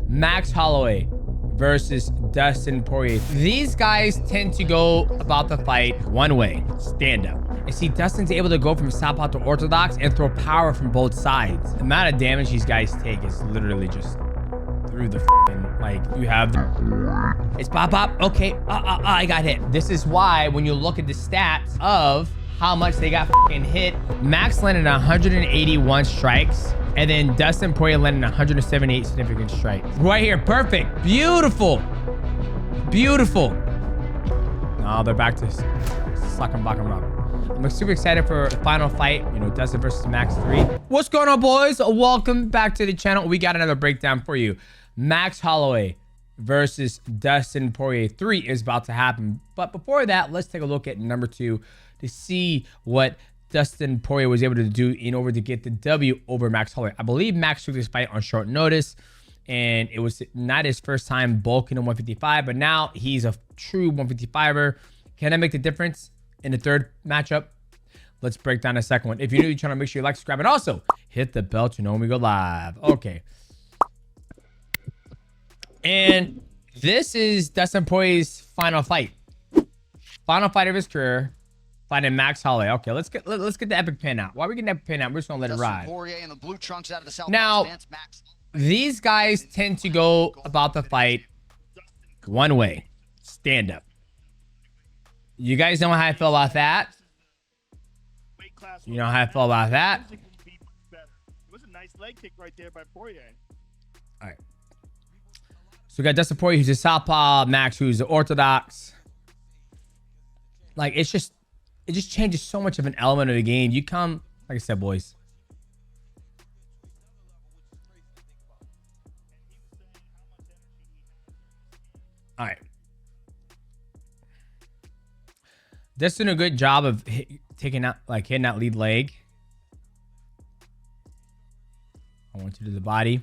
Max Holloway versus Dustin Poirier. These guys tend to go about the fight one way, stand up. You see, Dustin's able to go from southpaw to orthodox and throw power from both sides. The amount of damage these guys take is literally just through the like, you have it's pop pop. Okay, I got hit. This is why when you look at the stats of how much they got hit, Max landed 181 strikes, and then Dustin Poirier landed 178 significant strikes. Right here, perfect, beautiful, beautiful. Now they're back to suck and block and rob. I'm super excited for the final fight, you know, Dustin versus Max 3. What's going on, boys? Welcome back to the channel. We got another breakdown for you. Max Holloway versus Dustin Poirier 3 is about to happen. But before that, let's take a look at number 2 to see what Dustin Poirier was able to do in order to get the W over Max Holloway. I believe Max took this fight on short notice, and it was not his first time bulking in 155, but now he's a true 155er. Can I make the difference in the third matchup? Let's break down the second one. If you're new to the channel, make sure you like, subscribe, and also hit the bell to know when we go live. Okay. And this is Dustin Poirier's final fight. Final fight of his career. Fighting Max Holloway. Okay, let's get the epic pin out. Why are we getting the epic pin out? We're just gonna let it ride. Poirier in the blue trunks out of the now, these guys tend to go about the fight one way, stand up. You guys know how I feel about that. You know how I feel about that. It was a nice leg kick right there by Poirier. All right. So we got Dustin Poirier, who's a southpaw, Max, who's the orthodox. Like, it just changes so much of an element of the game. You come, like I said, boys. All right. Just doing a good job of hitting that lead leg. I want you to the body.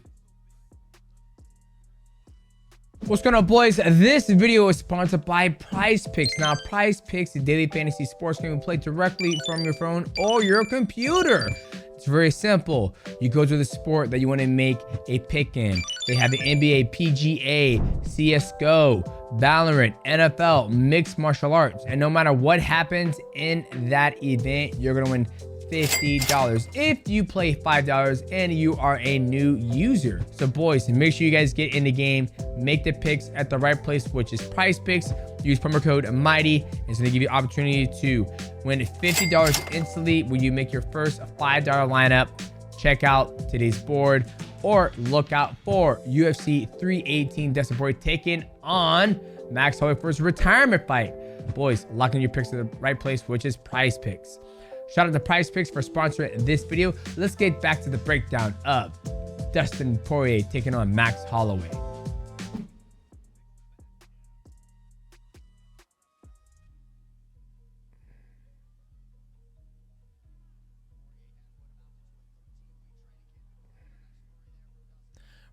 What's going on, boys? This video is sponsored by Prize Picks. Now, Prize Picks is a daily fantasy sports game you play directly from your phone or your computer. It's very simple. You go to the sport that you want to make a pick in. They have the NBA, PGA, CSGO, Valorant, NFL, mixed martial arts. And no matter what happens in that event, you're going to win $50 if you play $5 and you are a new user. So boys, make sure you guys get in the game, make the picks at the right place, which is Prize Picks. Use promo code MIGHTY. It's going to give you opportunity to win $50 instantly when you make your first $5 lineup. Check out today's board or look out for UFC 318 Dustin Poirier taking on Max Holloway for his retirement fight. Boys, locking your picks at the right place, which is Prize Picks. Shout out to Prize Picks for sponsoring this video. Let's get back to the breakdown of Dustin Poirier taking on Max Holloway.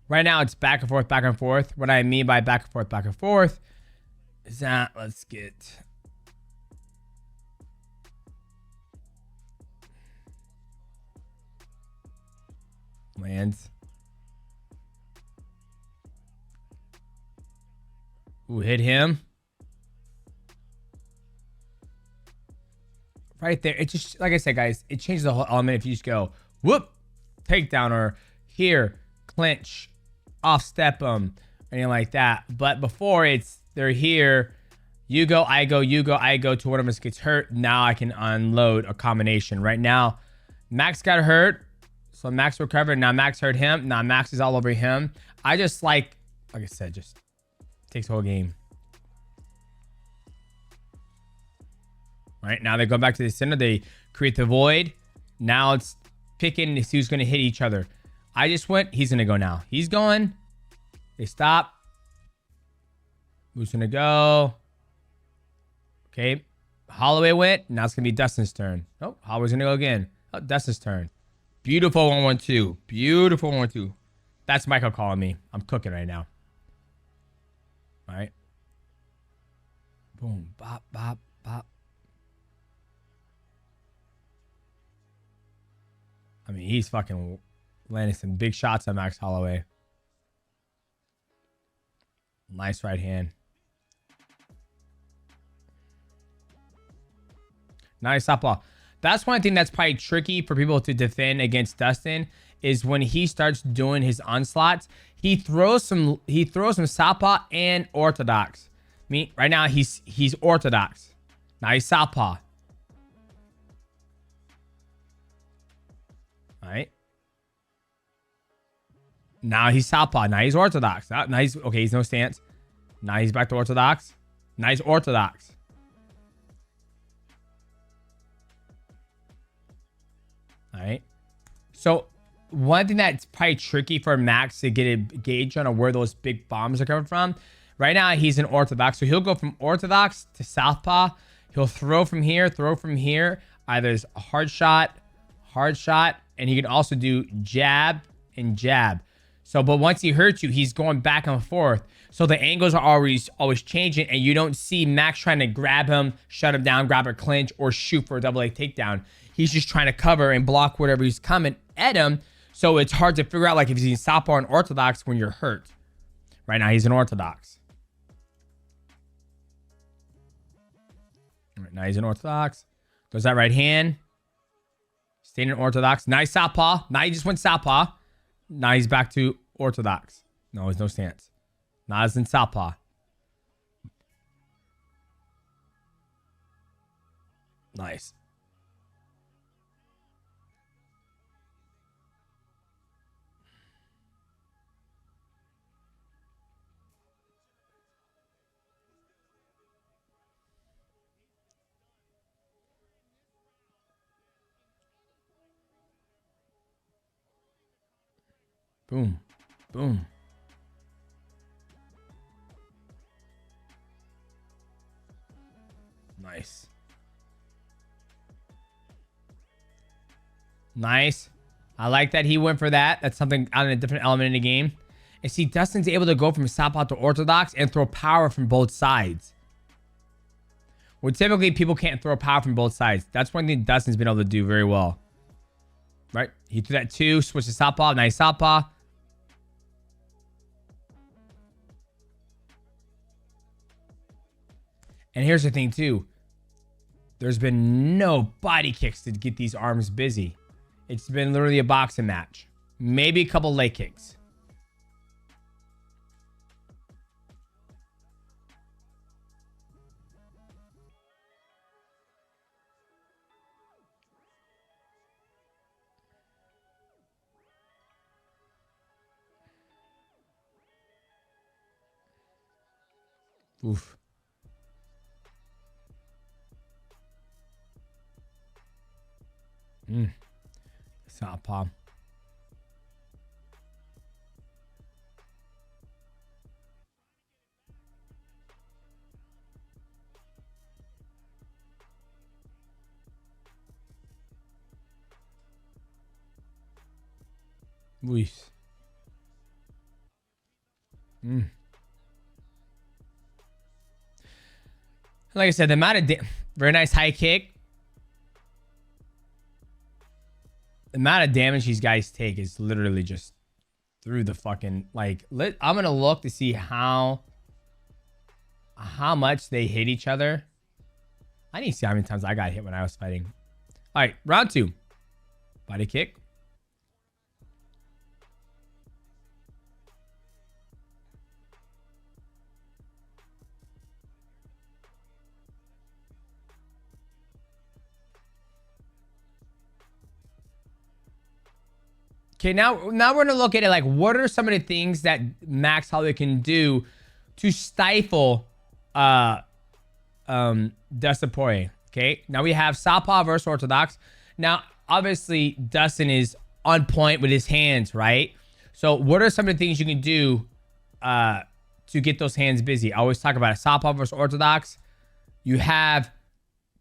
Right now, it's back and forth, back and forth. What I mean by back and forth is that let's get... lands. Ooh, hit him. Right there. It just, like I said, guys, it changes the whole element if you just go, whoop, takedown, or here, clinch, off step them, anything like that. But before they're here, you go, I go, you go, I go, to one of us gets hurt. Now I can unload a combination. Right now, Max got hurt. So Max recovered. Now Max hurt him. Now Max is all over him. I just like I said, just takes the whole game. All right, now they go back to the center. They create the void. Now it's picking to see who's going to hit each other. I just went. He's going to go now. He's going. They stop. Who's going to go? Okay. Holloway went. Now it's going to be Dustin's turn. Oh, Holloway's going to go again. Oh, Dustin's turn. Beautiful 1-1-2. Beautiful 1-1-2. That's Michael calling me. I'm cooking right now. All right. Boom. Bop, bop, bop. I mean, he's fucking landing some big shots on Max Holloway. Nice right hand. Nice southpaw. That's one thing that's probably tricky for people to defend against Dustin is when he starts doing his onslaughts. He throws some southpaw and orthodox. Right now he's orthodox. Nice southpaw. All right. Now he's southpaw. Now he's orthodox. Now he's okay. He's no stance. Now he's back to orthodox. Nice orthodox. All right. So one thing that's probably tricky for Max to get a gauge on where those big bombs are coming from. Right now he's in orthodox, so he'll go from orthodox to southpaw. He'll throw from here, Either it's a hard shot, and he can also do jab and jab. So, but once he hurts you, he's going back and forth. So the angles are always changing, and you don't see Max trying to grab him, shut him down, grab a clinch, or shoot for a double leg takedown. He's just trying to cover and block whatever he's coming at him. So it's hard to figure out like if he's in southpaw and orthodox when you're hurt. Right now he's in orthodox. All right, now he's in orthodox. Does that right hand. Staying in orthodox. Nice southpaw. Now he just went southpaw. Now he's back to orthodox. No, there's no stance. Now he's in southpaw. Nice. Boom. Boom. Nice. Nice. I like that he went for that. That's something on a different element in the game. And see, Dustin's able to go from southpaw to orthodox and throw power from both sides. Where typically people can't throw power from both sides. That's one thing Dustin's been able to do very well. Right? He threw that 2, switched to southpaw. Nice southpaw. And here's the thing too. There's been no body kicks to get these arms busy. It's been literally a boxing match. Maybe a couple leg kicks. Oof. Southpaw. Luis. Like I said, the amount of very nice high kick. The amount of damage these guys take is literally just through the fucking like. I'm gonna look to see how much they hit each other. I need to see how many times I got hit when I was fighting. All right, round 2. Body kick. Okay, now we're going to look at it like, what are some of the things that Max Holloway can do to stifle Dustin Poirier? Okay, now we have southpaw versus orthodox. Now, obviously, Dustin is on point with his hands, right? So what are some of the things you can do to get those hands busy? I always talk about a southpaw versus orthodox. You have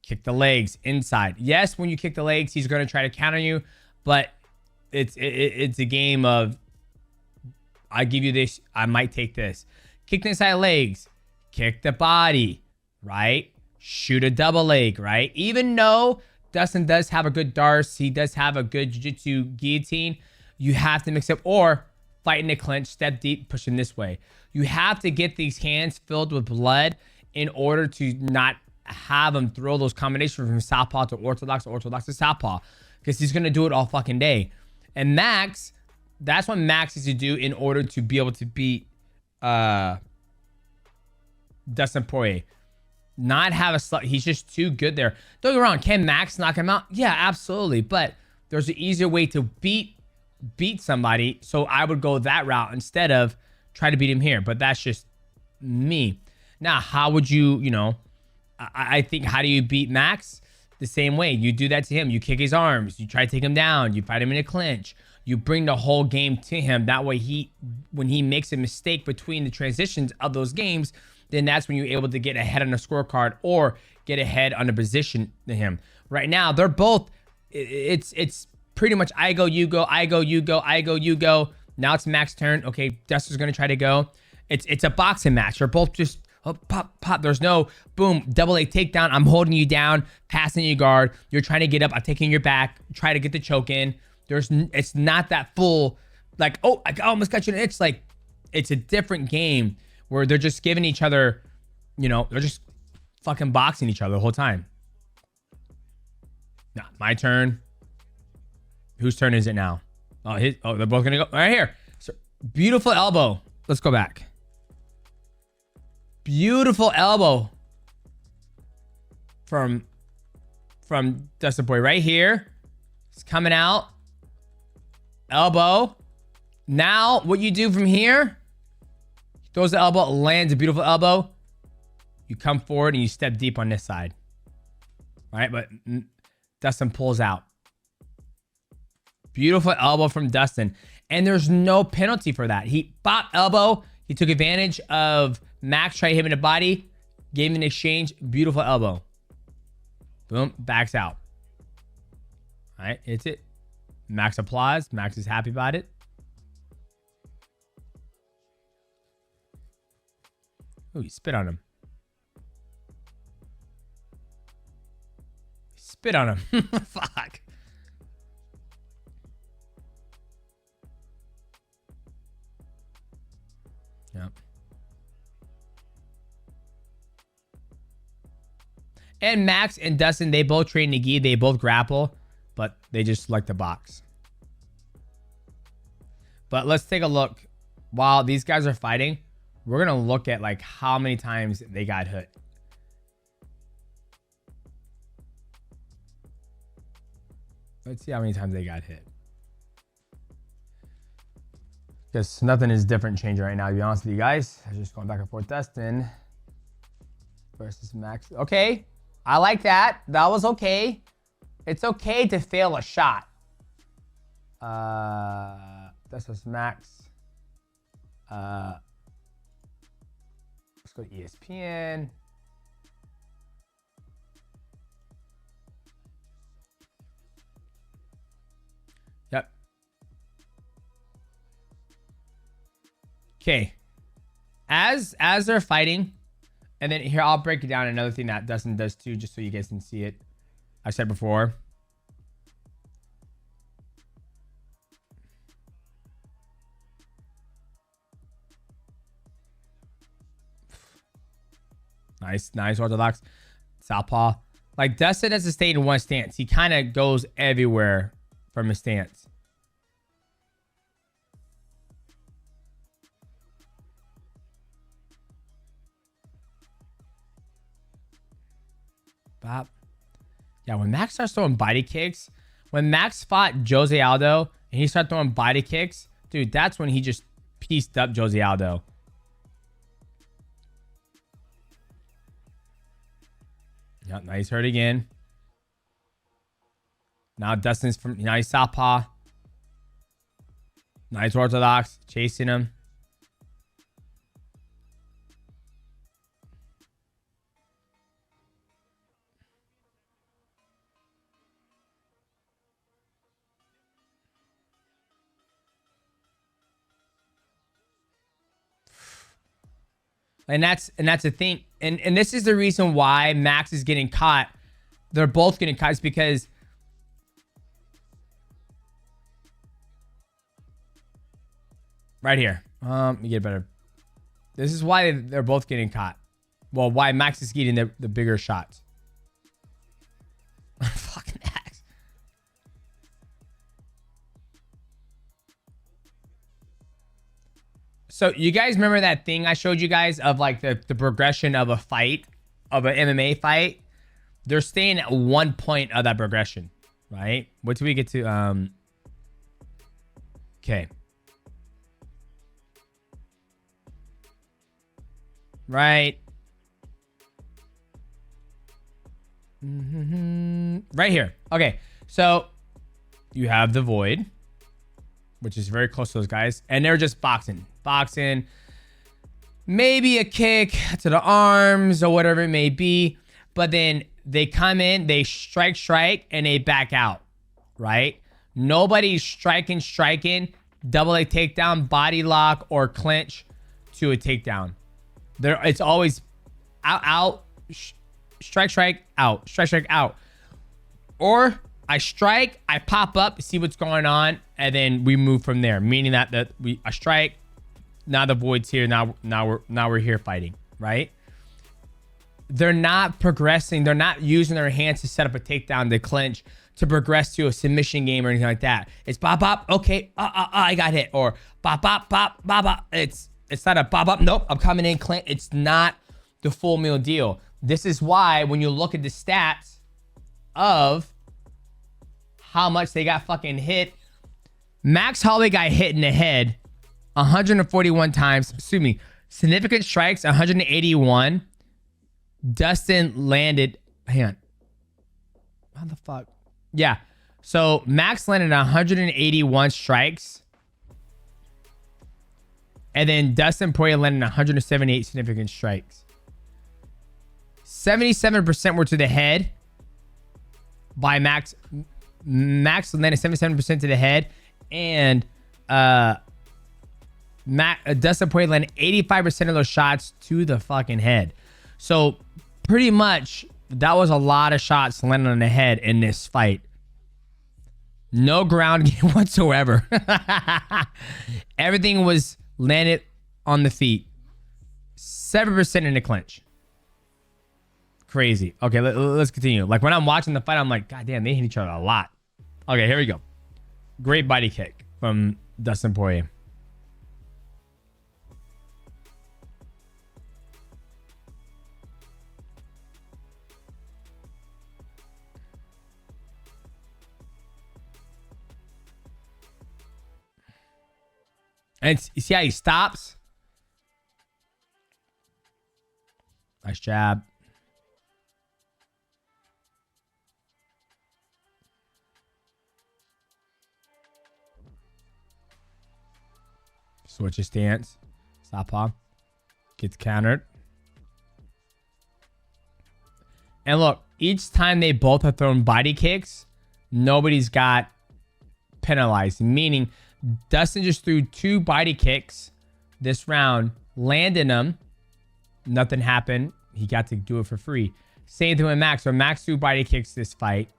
kick the legs inside. Yes, when you kick the legs, he's going to try to counter you, but it's a game of, I give you this, I might take this. Kick the inside legs, kick the body, right? Shoot a double leg, right? Even though Dustin does have a good Darce, he does have a good jiu-jitsu guillotine, you have to mix up, or fighting the clinch, step deep, pushing this way. You have to get these hands filled with blood in order to not have him throw those combinations from southpaw to orthodox to southpaw, because he's going to do it all fucking day. And Max, that's what Max needs to do in order to be able to beat Dustin Poirier. Not have a he's just too good there. Don't get me wrong, can Max knock him out? Yeah, absolutely. But there's an easier way to beat somebody, so I would go that route instead of try to beat him here. But that's just me. Now, how would you, I think, how do you beat Max? The same way. You do that to him. You kick his arms. You try to take him down. You fight him in a clinch. You bring the whole game to him. That way, when he makes a mistake between the transitions of those games, then that's when you're able to get ahead on the scorecard or get ahead on the position to him. Right now, they're both, it's pretty much I go, you go, I go, you go, I go, you go. Now it's Max's turn. Okay, Dustin's going to try to go. It's a boxing match. They're both just pop, pop. There's no boom, double A takedown. I'm holding you down, passing your guard. You're trying to get up. I'm taking your back. Try to get the choke in. It's not that full, like, oh, I almost got you. It's like, it's a different game where they're just giving each other, they're just fucking boxing each other the whole time. Now, my turn. Whose turn is it now? Oh, they're both gonna go right here. So, beautiful elbow. Let's go back. Beautiful elbow from Dustin Poirier right here. It's coming out. Elbow. Now, what you do from here? Throws the elbow, lands a beautiful elbow. You come forward and you step deep on this side. All right, but Dustin pulls out. Beautiful elbow from Dustin. And there's no penalty for that. He bop elbow. He took advantage of Max trying to hit him in the body. Gave him an exchange. Beautiful elbow. Boom. Backs out. All right. Hits it. Max applauds. Max is happy about it. Oh, he spit on him. Spit on him. Fuck. Yep. And Max and Dustin, they both train Nagi. They both grapple, but they just like to box. But let's take a look. While these guys are fighting, we're going to look at like how many times they got hit. Let's see how many times they got hit. Because nothing is different changing right now, to be honest with you guys. I'm just going back and forth. Dustin versus Max. Okay. I like that. That was okay. It's okay to fail a shot. This is Max. Let's go to ESPN. Yep. Okay. As they're fighting, and then here I'll break it down. Another thing that Dustin does too, just so you guys can see it. I said before. Nice orthodox southpaw. Like Dustin doesn't stay in one stance. He kind of goes everywhere from his stance. Bop. Yeah, when Max starts throwing body kicks, when Max fought Jose Aldo and he started throwing body kicks, dude, that's when he just pieced up Jose Aldo. Yep, nice hurt again. Now Dustin's from nice southpaw. Nice orthodox, chasing him. And that's the thing. And this is the reason why Max is getting caught. They're both getting caught. It's because Right here. You get better. This is why they're both getting caught. Well, why Max is getting the bigger shots. Fucking Max. So you guys remember that thing I showed you guys of like the progression of a fight, of an MMA fight? They're staying at one point of that progression, right? What do we get to? Okay. Right. Right here. Okay. So you have the void, which is very close to those guys. And they're just boxing. Boxing. Maybe a kick to the arms or whatever it may be. But then they come in, they strike, and they back out. Right? Nobody's striking, double leg takedown, body lock, or clinch to a takedown. It's always out, strike, out. Or I strike, I pop up, see what's going on, and then we move from there. Meaning that I strike, now the void's here, now we're here fighting, right? They're not progressing, they're not using their hands to set up a takedown, to clinch, to progress to a submission game or anything like that. It's bop, okay, I got hit, or bop. It's not a bop, nope, I'm coming in, clinch. It's not the full meal deal. This is why when you look at the stats of how much they got fucking hit, Max Holloway got hit in the head 141 times. Excuse me. Significant strikes, 181. Dustin landed, hang on. How the fuck? Yeah. So Max landed 181 strikes. And then Dustin Poirier landed 178 significant strikes. 77% were to the head by Max. Max landed 77% to the head. And Dustin Poirier landed 85% of those shots to the fucking head. So pretty much that was a lot of shots landing on the head in this fight. No ground game whatsoever. Everything was landed on the feet. 7% in the clinch. Crazy. Okay, let's continue. Like when I'm watching the fight, I'm like, God damn, they hit each other a lot. Okay, here we go. Great body kick from Dustin Poirier. And you see how he stops? Nice jab. Switch his stance. Southpaw. Gets countered. And look, each time they both have thrown body kicks, nobody's got penalized. Meaning, Dustin just threw 2 body kicks this round, landed them. Nothing happened. He got to do it for free. Same thing with Max. When Max threw body kicks this fight,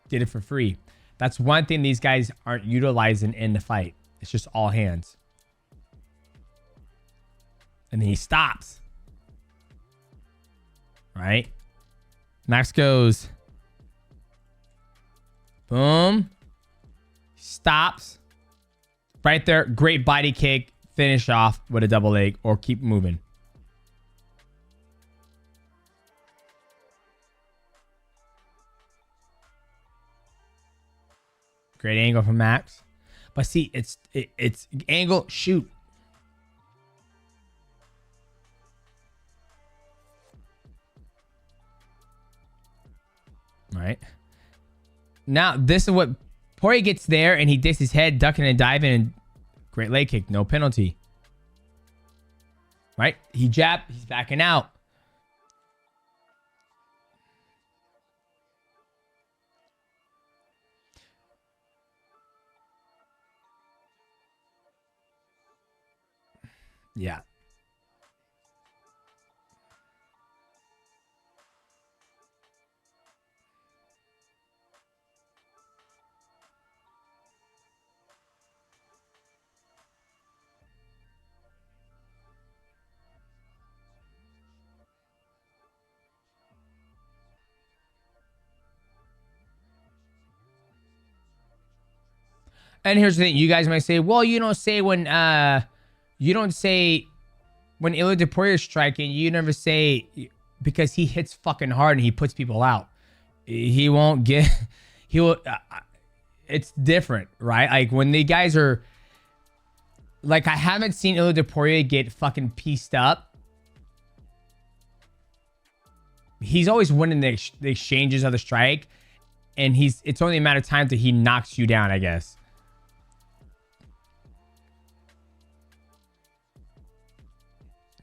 did it for free. That's one thing these guys aren't utilizing in the fight. It's just all hands. And then he stops. Right? Max goes. Boom. Stops. Right there. Great body kick. Finish off with a double leg or keep moving. Great angle from Max. But see, it's angle, shoot. Right. Now, this is what Poirier gets there, and he digs his head, ducking and diving, and great leg kick. No penalty. Right? He jabbed. He's backing out. Yeah. And here's the thing. You guys might say, well, you don't say when Ilya Poirier is striking, you never say, because he hits fucking hard and he puts people out. He won't get, he will, it's different, right? Like when the guys are, like I haven't seen Ilya Poirier get fucking pieced up. He's always winning the exchanges of the strike. And it's only a matter of time that he knocks you down, I guess.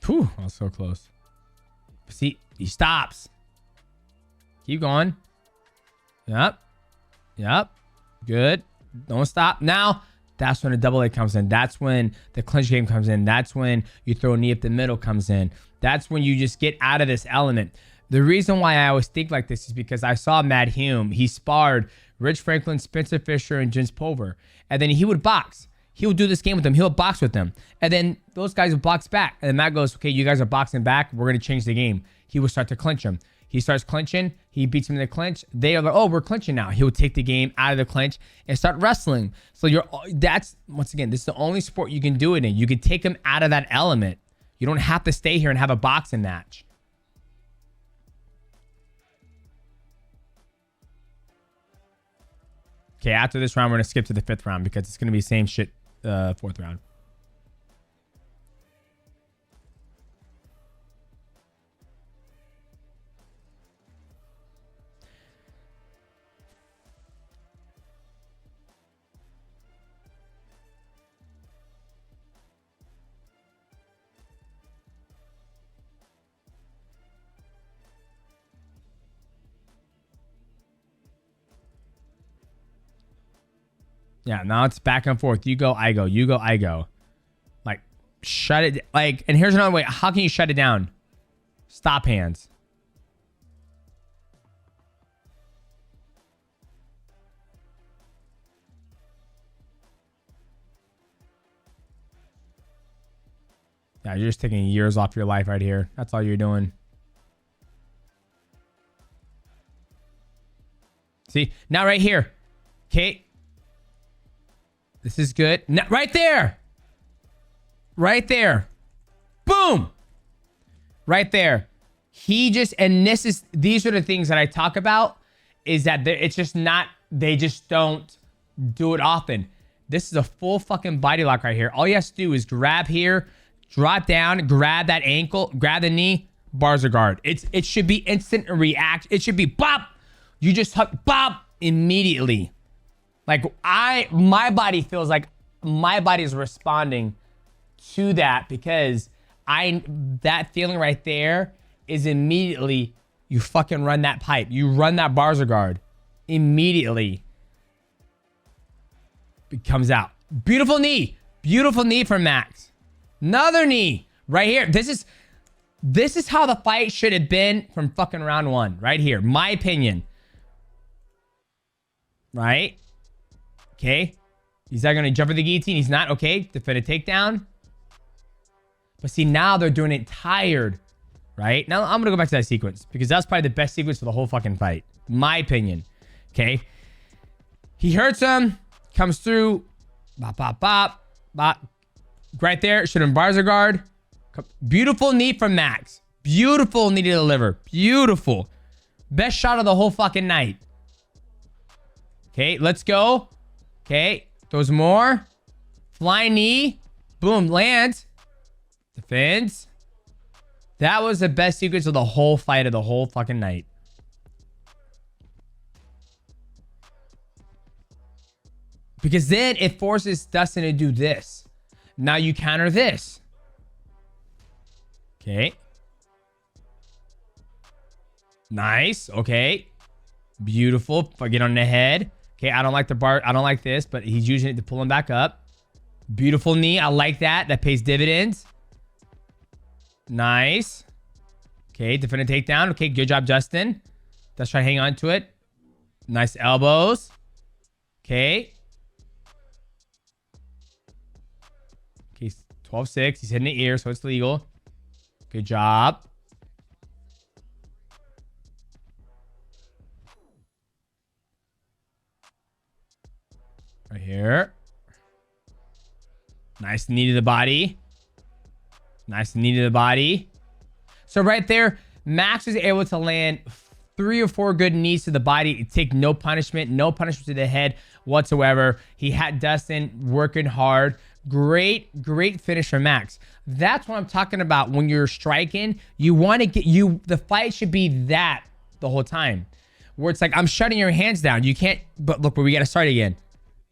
Whew, I was so close. See, he stops. Keep going. Yep. Yep. Good. Don't stop. Now, that's when the double leg comes in. That's when the clinch game comes in. That's when you throw a knee up the middle comes in. That's when you just get out of this element. The reason why I always think like this is because I saw Matt Hume. He sparred Rich Franklin, Spencer Fisher, and Jens Pulver. And then he would box. He would do this game with them. He'll box with them. And then those guys would box back. And then Matt goes, okay, you guys are boxing back. We're going to change the game. He would start to clinch him. He starts clinching. He beats him in the clinch. They are like, oh, we're clinching now. He would take the game out of the clinch and start wrestling. So that's, once again, this is the only sport you can do it in. You can take him out of that element. You don't have to stay here and have a boxing match. Okay, after this round, we're going to skip to the 5th round because it's going to be same shit 4th round. Yeah, now it's back and forth. You go, I go. You go, I go. Like, shut it. Like, and here's another way. How can you shut it down? Stop hands. Yeah, you're just taking years off your life right here. That's all you're doing. See? Now right here. Okay. This is good. Now, right there. Right there. Boom. Right there. He just, and these are the things that I talk about, is that it's just not, they just don't do it often. This is a full fucking body lock right here. All you have to do is grab here, drop down, grab that ankle, grab the knee, bars or guard. It should be instant react. It should be bop. You just hook bop immediately. Like my body feels like my body is responding to that because that feeling right there is immediately you fucking run that pipe. You run that bars or guard immediately. It comes out. Beautiful knee. Beautiful knee from Max. Another knee right here. This is how the fight should have been from fucking round 1 right here. My opinion. Right? Okay. He's not going to jump for the guillotine. He's not. Okay. Defend a takedown. But see, now they're doing it tired. Right? Now, I'm going to go back to that sequence because that's probably the best sequence for the whole fucking fight. My opinion. Okay. He hurts him. Comes through. Bop, bop, bop. Bop. Right there. Should have bars or guard. Beautiful knee from Max. Beautiful knee to the liver. Beautiful. Best shot of the whole fucking night. Okay. Let's go. Okay, throws more. Flying knee. Boom, lands. Defends. That was the best sequence of the whole fight of the whole fucking night. Because then it forces Dustin to do this. Now you counter this. Okay. Nice. Okay. Beautiful. Get on the head. Okay, I don't like the bar. I don't like this, but he's using it to pull him back up. Beautiful knee. I like that. That pays dividends. Nice. Okay, defend a takedown. Okay, good job, Justin. Let's try to hang on to it. Nice elbows. Okay. Okay, 12-6. He's hitting the ear, so it's legal. Good job. Right here. Nice knee to the body. Nice knee to the body. So right there, Max was able to land 3 or 4 good knees to the body, take no punishment to the head whatsoever. He had Dustin working hard. Great finish from Max. That's what I'm talking about. When you're striking, you want to get the fight should be that the whole time. Where it's like, I'm shutting your hands down. You can't, but look, we got to start again.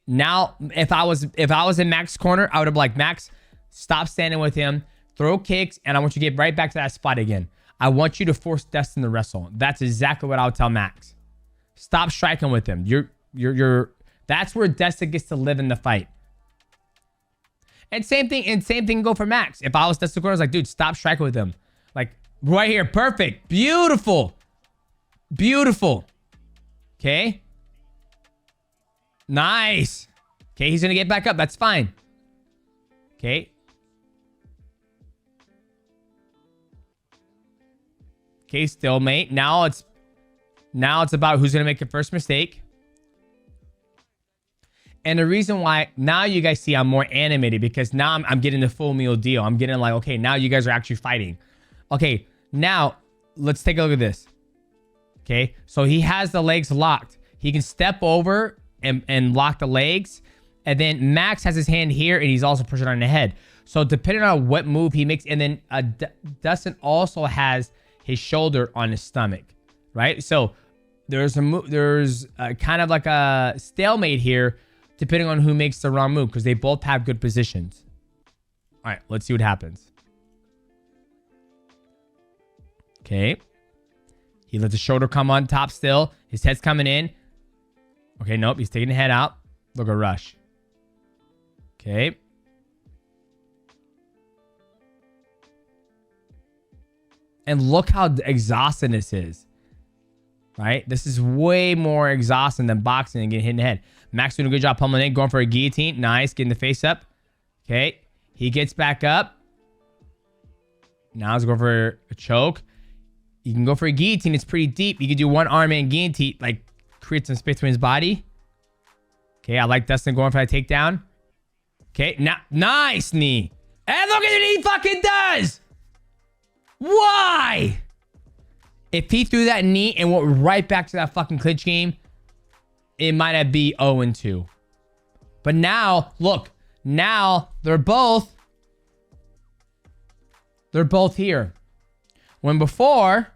Now, if I was in Max's corner, I would have been like, Max, stop standing with him, throw kicks, and I want you to get right back to that spot again. I want you to force Dustin to wrestle. That's exactly what I would tell Max. Stop striking with him. That's where Dustin gets to live in the fight. And same thing go for Max. If I was Dustin corner, I was like, dude, stop striking with him. Like, right here, perfect, beautiful. Okay. Nice. Okay, he's gonna get back up. That's fine. Okay. Okay, stalemate. Now it's about who's gonna make the first mistake. And the reason why now you guys see I'm more animated because now I'm getting the full meal deal. I'm getting like, okay, now you guys are actually fighting. Okay, now let's take a look at this. Okay, so he has the legs locked. He can step over and lock the legs. And then Max has his hand here and he's also pushing on the head. So depending on what move he makes, and then Dustin also has his shoulder on his stomach, right? So there's kind of like a stalemate here depending on who makes the wrong move because they both have good positions. All right, let's see what happens. Okay. He lets the shoulder come on top still. His head's coming in. Okay, nope. He's taking the head out. Look at rush. Okay. And look how exhausting this is. Right? This is way more exhausting than boxing and getting hit in the head. Max doing a good job pummeling in. Going for a guillotine. Nice. Getting the face up. Okay. He gets back up. Now he's going for a choke. You can go for a guillotine. It's pretty deep. You can do one arm and guillotine. Like, create some space between his body. Okay, I like Dustin going for that takedown. Okay, now, nice knee. And look at what he fucking does. Why? If he threw that knee and went right back to that fucking clinch game, it might have been 0-2. But now, look. Now, they're both here. When before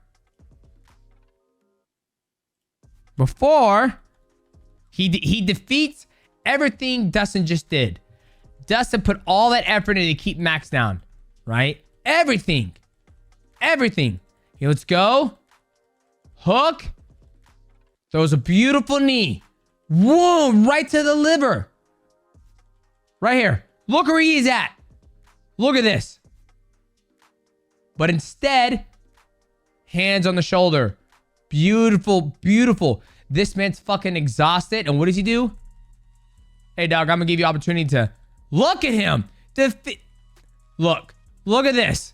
he defeats everything Dustin just did. Dustin put all that effort in to keep Max down, right? Everything. Here, let's go. Hook. Throws a beautiful knee. Whoa, right to the liver. Right here. Look where he is at. Look at this. But instead, hands on the shoulder. Beautiful. This man's fucking exhausted. And what does he do? Hey, dog, I'm going to give you opportunity to look at him. Look at this.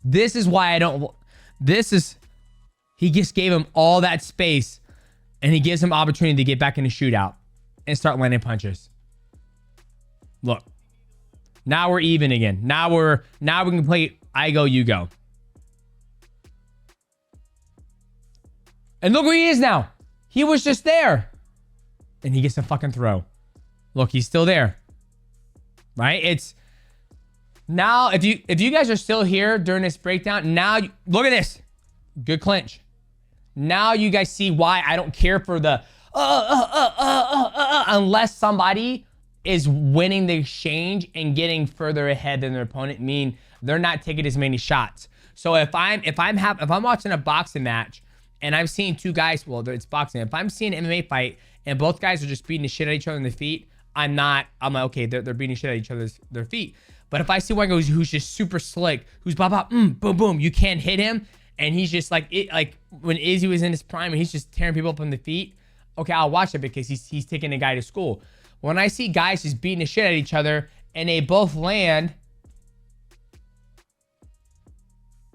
This is why I don't. He just gave him all that space and he gives him opportunity to get back in the shootout and start landing punches. Look. Now we're even again. Now we can play I go, you go. And look where he is now. He was just there. And he gets a fucking throw. Look, he's still there. Right? It's now if you guys are still here during this breakdown, now look at this. Good clinch. Now you guys see why I don't care for the unless somebody is winning the exchange and getting further ahead than their opponent, mean they're not taking as many shots. So if I'm watching a boxing match and I'm seeing two guys, well, it's boxing. If I'm seeing an MMA fight and both guys are just beating the shit out of each other in the feet, I'm like, okay, they're beating the shit out of each other's their feet. But if I see one guy who's just super slick, who's boom, boom, you can't hit him, and he's just like when Izzy was in his prime and he's just tearing people up on the feet, okay, I'll watch it because he's taking a guy to school. When I see guys just beating the shit out of each other and they both land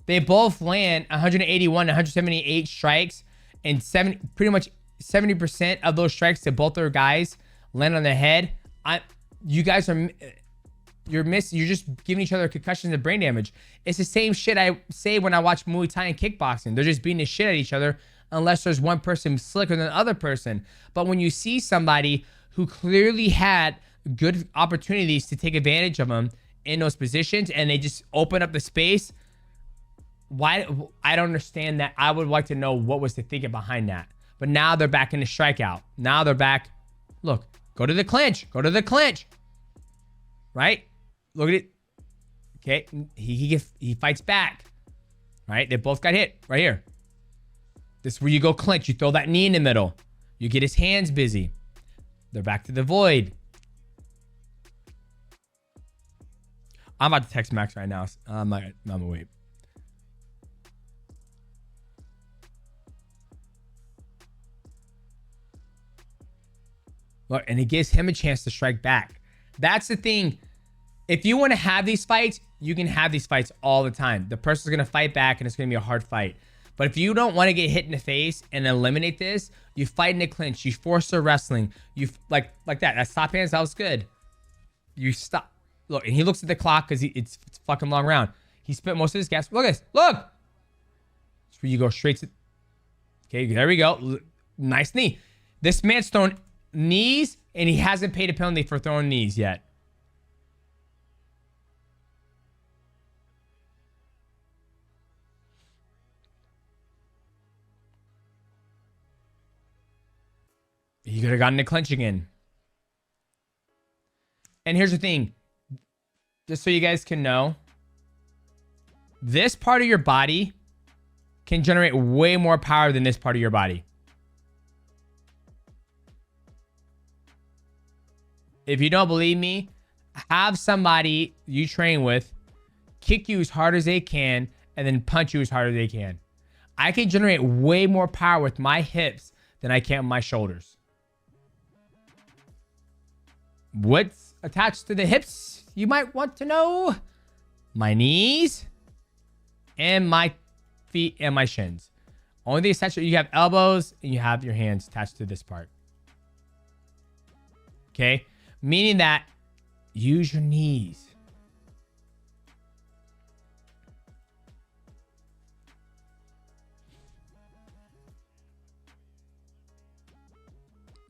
181, 178 strikes, and pretty much 70% of those strikes to both their guys land on the head, you guys are, you're just giving each other concussions and brain damage. It's the same shit I say when I watch Muay Thai and kickboxing. They're just beating the shit at each other unless there's one person slicker than the other person. But when you see somebody who clearly had good opportunities to take advantage of them in those positions and they just open up the space, why? I don't understand that. I would like to know what was the thinking behind that. But now they're back in the strikeout. Now they're back. Look, go to the clinch. Go to the clinch. Right? Look at it. Okay, he fights back. Right? They both got hit right here. This is where you go clinch. You throw that knee in the middle. You get his hands busy. They're back to the void. I'm about to text Max right now. I'm gonna wait. Look, and it gives him a chance to strike back. That's the thing. If you want to have these fights, you can have these fights all the time. The person's going to fight back and it's going to be a hard fight. But if you don't want to get hit in the face and eliminate this, you fight in the clinch. You force the wrestling. You like that. That stop hands, that was good. You stop. Look, and he looks at the clock because it's a fucking long round. He spent most of his gas. Look at this. Look. That's where you go straight to. Okay, there we go. Nice knee. This man's thrown knees and he hasn't paid a penalty for throwing knees yet. He could have gotten the clinch again. And here's the thing. Just so you guys can know, this part of your body can generate way more power than this part of your body. If you don't believe me, have somebody you train with kick you as hard as they can and then punch you as hard as they can. I can generate way more power with my hips than I can with my shoulders. What's attached to the hips? You might want to know. My knees and my feet and my shins. Only thing attached, you have elbows and you have your hands attached to this part. Okay? Meaning that use your knees.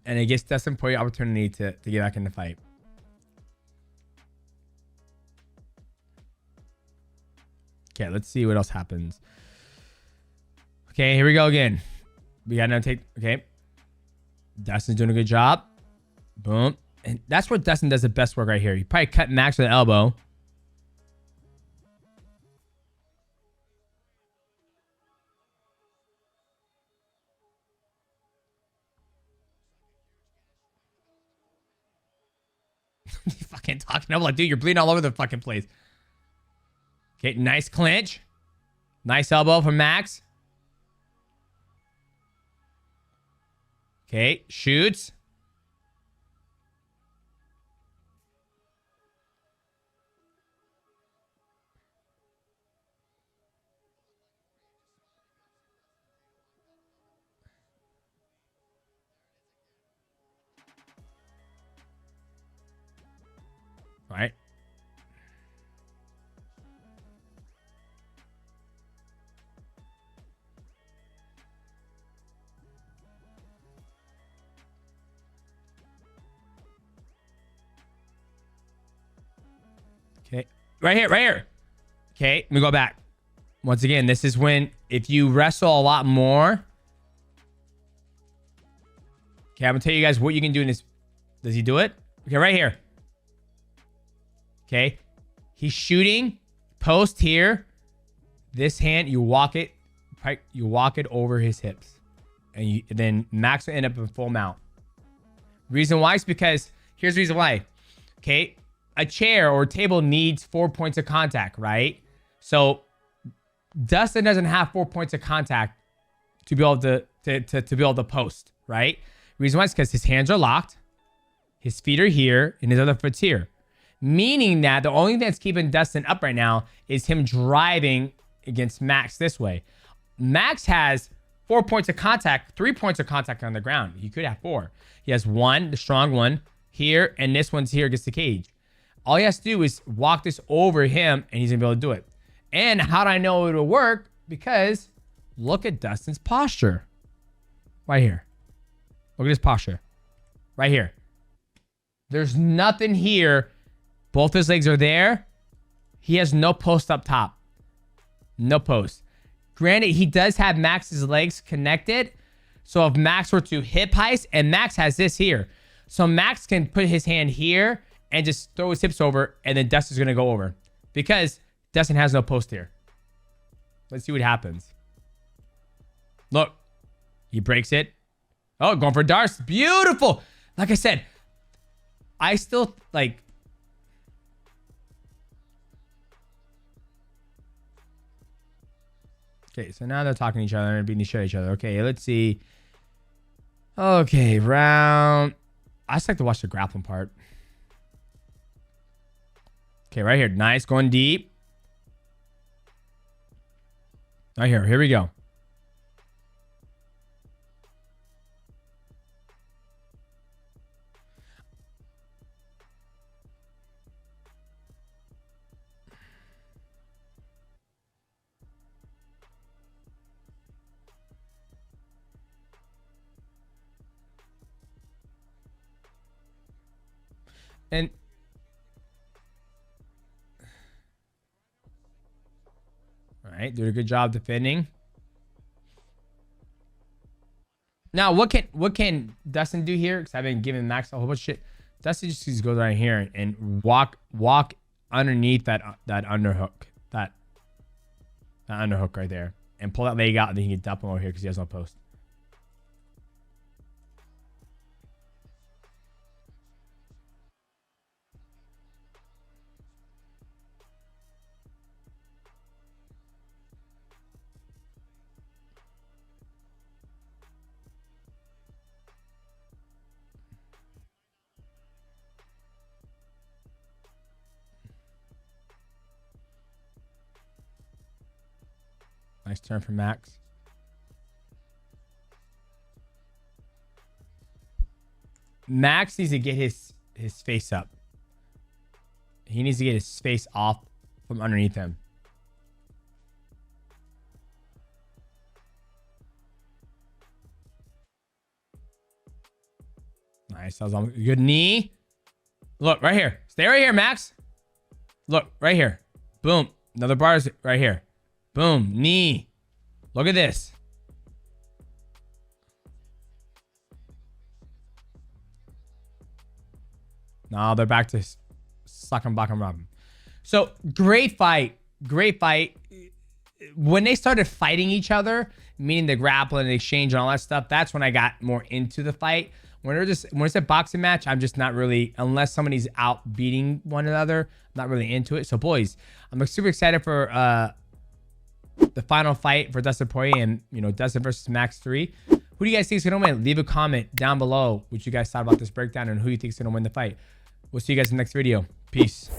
And it gives Dustin Poirier opportunity to get back in the fight. Okay, let's see what else happens. Okay, here we go again. We got to take. Okay. Dustin's doing a good job. Boom. And that's where Dustin does the best work right here. He probably cut Max with an elbow. Fucking talking. I'm like, dude, you're bleeding all over the fucking place. Okay, nice clinch. Nice elbow from Max. Okay, shoots. All right. Okay. Right here, right here. Okay, let me go back. Once again, this is when, if you wrestle a lot more. Okay, I'm gonna tell you guys what you can do in this. Does he do it? Okay, right here. Okay, he's shooting post here. This hand, you walk it over his hips, and then Max will end up in full mount. Reason why is because here's the reason why. Okay, a chair or table needs 4 points of contact, right? So Dustin doesn't have 4 points of contact to be able to be able to post, right? Reason why is because his hands are locked, his feet are here, and his other foot's here. Meaning that the only thing that's keeping Dustin up right now is him driving against Max this way. Max has 4 points of contact, 3 points of contact on the ground. He could have 4. He has 1, the strong one. here, and this one's here against the cage. All he has to do is walk this over him, and he's gonna be able to do it. And how do I know it'll work? Because look at Dustin's posture. Right here. Look at his posture. Right here. There's nothing here. Both his legs are there. He has no post up top. No post. Granted, he does have Max's legs connected. So if Max were to hip heist, and Max has this here. So Max can put his hand here and just throw his hips over, and then Dustin's going to go over. Because Dustin has no post here. Let's see what happens. Look. He breaks it. Oh, going for darts. Beautiful. Like I said, I still, like... Okay, so now they're talking to each other and beating the shit out of each other. Okay, let's see. Okay, round... I just like to watch the grappling part. Okay, right here. Nice. Going deep. Right here. Here we go. And all right, did a good job defending. Now, what can Dustin do here? Because I've been giving Max a whole bunch of shit. Dustin just needs to go right here and walk underneath that underhook, that underhook right there, and pull that leg out, and then he can dump him over here because he has no post. Nice turn from Max. Max needs to get his face up. He needs to get his face off from underneath him. Nice. That was almost a good knee. Look, right here. Stay right here, Max. Look, right here. Boom. Another bar is right here. Boom. Knee. Look at this. Now they're back to sucking, block, and robbing. So, great fight. Great fight. When they started fighting each other, meaning the grappling and exchange and all that stuff, that's when I got more into the fight. When it's a boxing match, I'm just not really, unless somebody's out beating one another, I'm not really into it. So, boys, I'm super excited for the final fight for Dustin Poirier and, you know, Dustin versus Max 3. Who do you guys think is going to win? Leave a comment down below what you guys thought about this breakdown and who you think is going to win the fight. We'll see you guys in the next video. Peace.